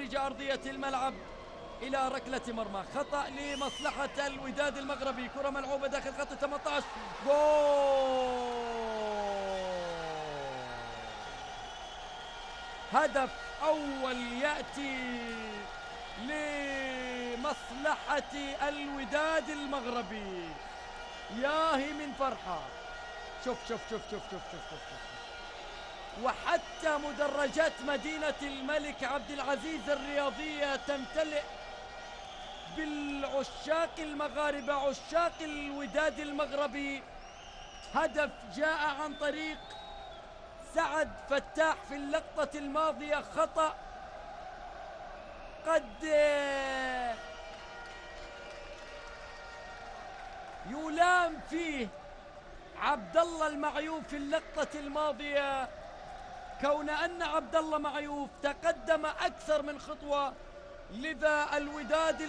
خارج أرضية الملعب إلى ركلة مرمى. خطأ لمصلحة الوداد المغربي، كرة ملعوبة داخل خط 18. جول! هدف أول يأتي لمصلحة الوداد المغربي. ياهي من فرحة. شوف شوف شوف شوف شوف شوف شوف, شوف. وحتى مدرجات مدينة الملك عبد العزيز الرياضية تمتلئ بالعشاق المغاربة، عشاق الوداد المغربي. هدف جاء عن طريق سعد فتاح في اللقطة الماضية، خطأ قد يلام فيه عبد الله المعيوف في اللقطة الماضية، كون أن عبد الله معيوف تقدم أكثر من خطوة، لذا الوداد